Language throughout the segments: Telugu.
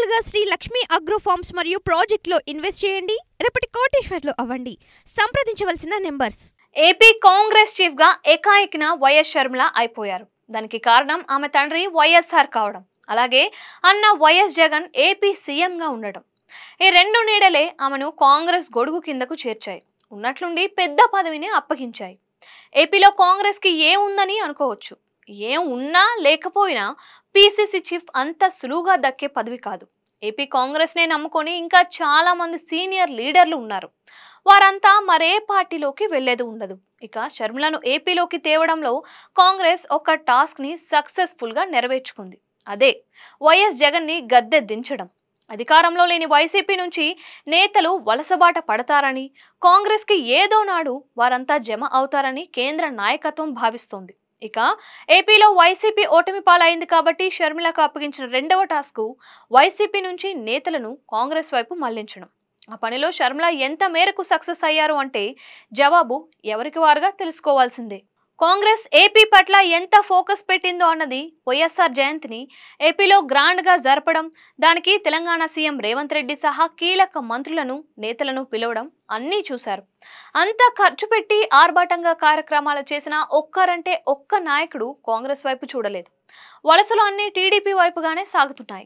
నేరుగా శ్రీ లక్ష్మీ అగ్రో ఫార్మ్స్ మరియు ప్రాజెక్టులో ఇన్వెస్ట్ చేయండి. రేపటి కోటీశ్వర్లు అవ్వండి. సంప్రదించవలసిన నెంబర్స్. ఏపీ కాంగ్రెస్ చీఫ్ గా ఏకాఏకిన వైఎస్ షర్మిల అయిపోయారు. దానికి కారణం ఆమె తండ్రి వైఎస్ఆర్ కావడం, అలాగే అన్న వైఎస్ జగన్ ఏపీ సీఎం గా ఉండడం. ఈ రెండు నీడలే ఆమెను కాంగ్రెస్ గొడుగు కిందకు చేర్చాయి. ఉన్నట్లుండి పెద్ద పదవిని అప్పగించాయి. ఏపీలో కాంగ్రెస్ కి ఏముందని అనుకోవచ్చు. ఏం ఉన్నా లేకపోయినా పీసీసీ చీఫ్ అంత సులువుగా దక్కే పదవి కాదు. ఏపీ కాంగ్రెస్ నే నమ్ముకొని ఇంకా చాలా మంది సీనియర్ లీడర్లు ఉన్నారు. వారంతా మరే పార్టీలోకి వెళ్లేది ఉండదు. ఇక షర్మిలను ఏపీలోకి తేవడంలో కాంగ్రెస్ ఒక టాస్క్ ని సక్సెస్ఫుల్ గా నెరవేర్చుకుంది. అదే వైఎస్ జగన్ ని గద్దె దించడం. అధికారంలో లేని వైసీపీ నుంచి నేతలు వలసబాట పడతారని, కాంగ్రెస్ కి ఏదో నాడు వారంతా జమ అవుతారని కేంద్ర నాయకత్వం భావిస్తోంది. ఇక ఏపీలో వైసీపీ ఓటమి పాలైంది కాబట్టి షర్మిలకు అప్పగించిన రెండవ టాస్క్ వైసీపీ నుంచి నేతలను కాంగ్రెస్ వైపు మళ్లించడం. ఆ పనిలో షర్మిల ఎంత మేరకు సక్సెస్ అయ్యారు అంటే జవాబు ఎవరికి వారుగా తెలుసుకోవాల్సిందే. కాంగ్రెస్ ఏపీ పట్ల ఎంత ఫోకస్ పెట్టిందో అన్నది వైఎస్ఆర్ జయంతిని ఏపీలో గ్రాండ్ గా జరపడం, దానికి తెలంగాణ సీఎం రేవంత్ రెడ్డి సహా కీలక మంత్రులను నేతలను పిలవడం అన్నీ చూశారు. అంత ఖర్చు పెట్టి ఆర్భాటంగా కార్యక్రమాలు చేసిన ఒక్కరంటే ఒక్క నాయకుడు కాంగ్రెస్ వైపు చూడలేదు. వలసలు అన్ని టీడీపీ వైపుగానే సాగుతున్నాయి.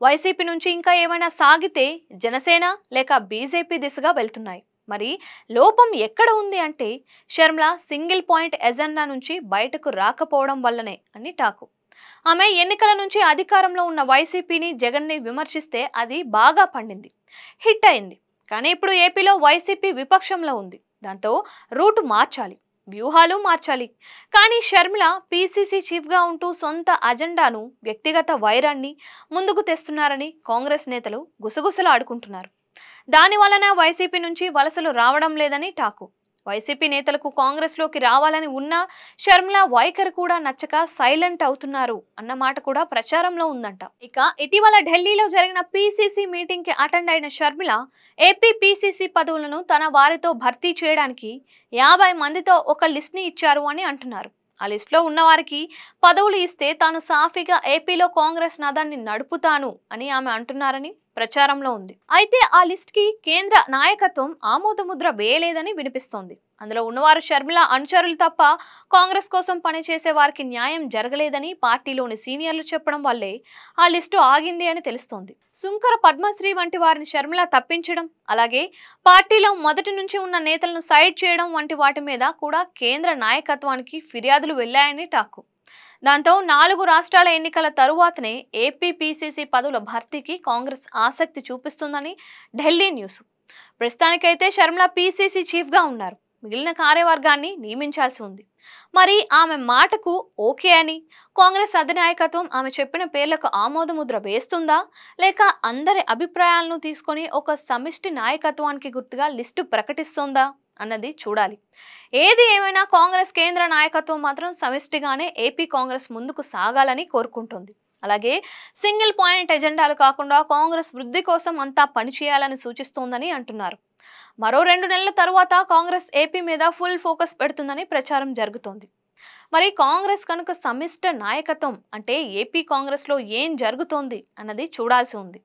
వైసీపీ నుంచి ఇంకా ఏమైనా సాగితే జనసేన లేక బీజేపీ దిశగా వెళ్తున్నాయి. మరి లోపం ఎక్కడ ఉంది అంటే షర్మిల సింగిల్ పాయింట్ ఎజెండా నుంచి బయటకు రాకపోవడం వల్లనే అని టాకు. ఆమె ఎన్నికల నుంచి అధికారంలో ఉన్న వైసీపీని జగన్ని విమర్శిస్తే అది బాగా పండింది, హిట్ అయింది. కానీ ఇప్పుడు ఏపీలో వైసీపీ విపక్షంలో ఉంది. దాంతో రూటు మార్చాలి, వ్యూహాలు మార్చాలి. కానీ షర్మిల పీసీసీ చీఫ్గా ఉంటూ సొంత అజెండాను, వ్యక్తిగత వైరాన్ని ముందుకు తెస్తున్నారని కాంగ్రెస్ నేతలు గుసగుసలు ఆడుకుంటున్నారు. దాని వలన వైసీపీ నుంచి వలసలు రావడం లేదని టాకు. వైసీపీ నేతలకు కాంగ్రెస్లోకి రావాలని ఉన్నా షర్మిల వైఖరి కూడా నచ్చక సైలెంట్ అవుతున్నారు అన్న మాట కూడా ప్రచారంలో ఉందంట. ఇక ఇటీవల ఢిల్లీలో జరిగిన పీసీసీ మీటింగ్ కి అటెండ్ అయిన షర్మిల ఏపీ పీసీసీ పదవులను తన వారితో భర్తీ చేయడానికి 50 మందితో ఒక లిస్ట్ ని ఇచ్చారు అని అంటున్నారు. ఆ లిస్ట్ లో ఉన్న వారికి పదవులు ఇస్తే తాను సాఫీగా ఏపీలో కాంగ్రెస్ నదాన్ని నడుపుతాను అని ఆమె అంటున్నారని ప్రచారంలో ఉంది. అయితే ఆ లిస్ట్ కి కేంద్ర నాయకత్వం ఆమోదముద్ర వేయలేదని వినిపిస్తోంది. అందులో ఉన్నవారు షర్మిల అనుచరులు తప్ప కాంగ్రెస్ కోసం పనిచేసే వారికి న్యాయం జరగలేదని పార్టీలోని సీనియర్లు చెప్పడం వల్లే ఆ లిస్టు ఆగింది అని తెలుస్తోంది. సుంకర పద్మశ్రీ వంటి వారిని షర్మిల తప్పించడం, అలాగే పార్టీలో మొదటి నుంచి ఉన్న నేతలను సైడ్ చేయడం వంటి వాటి మీద కూడా కేంద్ర నాయకత్వానికి ఫిర్యాదులు వెళ్లాయని టాకు. దాంతో 4 రాష్ట్రాల ఎన్నికల తరువాతనే ఏపీ పీసీసీ పదవుల భర్తీకి కాంగ్రెస్ ఆసక్తి చూపిస్తుందని ఢిల్లీ న్యూస్. ప్రస్తుతానికైతే షర్మిల పీసీసీ చీఫ్గా ఉన్నారు. మిగిలిన కార్యవర్గాన్ని నియమించాల్సి ఉంది. మరి ఆమె మాటకు ఓకే అని కాంగ్రెస్ అధినాయకత్వం ఆమె చెప్పిన పేర్లకు ఆమోదముద్ర వేస్తుందా, లేక అందరి అభిప్రాయాలను తీసుకొని ఒక సమిష్టి నాయకత్వానికి గుర్తుగా లిస్టు ప్రకటిస్తోందా అన్నది చూడాలి. ఏది ఏమైనా కాంగ్రెస్ కేంద్ర నాయకత్వం మాత్రం సమిష్టిగానే ఏపీ కాంగ్రెస్ ముందుకు సాగాలని కోరుకుంటోంది. అలాగే సింగిల్ పాయింట్ ఎజెండాలు కాకుండా కాంగ్రెస్ వృద్ధి కోసం అంతా పనిచేయాలని సూచిస్తోందని అంటున్నారు. మరో 2 నెలల తరువాత కాంగ్రెస్ ఏపీ మీద ఫుల్ ఫోకస్ పెడుతుందని ప్రచారం జరుగుతోంది. మరి కాంగ్రెస్ కనుక సమిష్టి నాయకత్వం అంటే ఏపీ కాంగ్రెస్ లో ఏం జరుగుతోంది అన్నది చూడాల్సి ఉంది.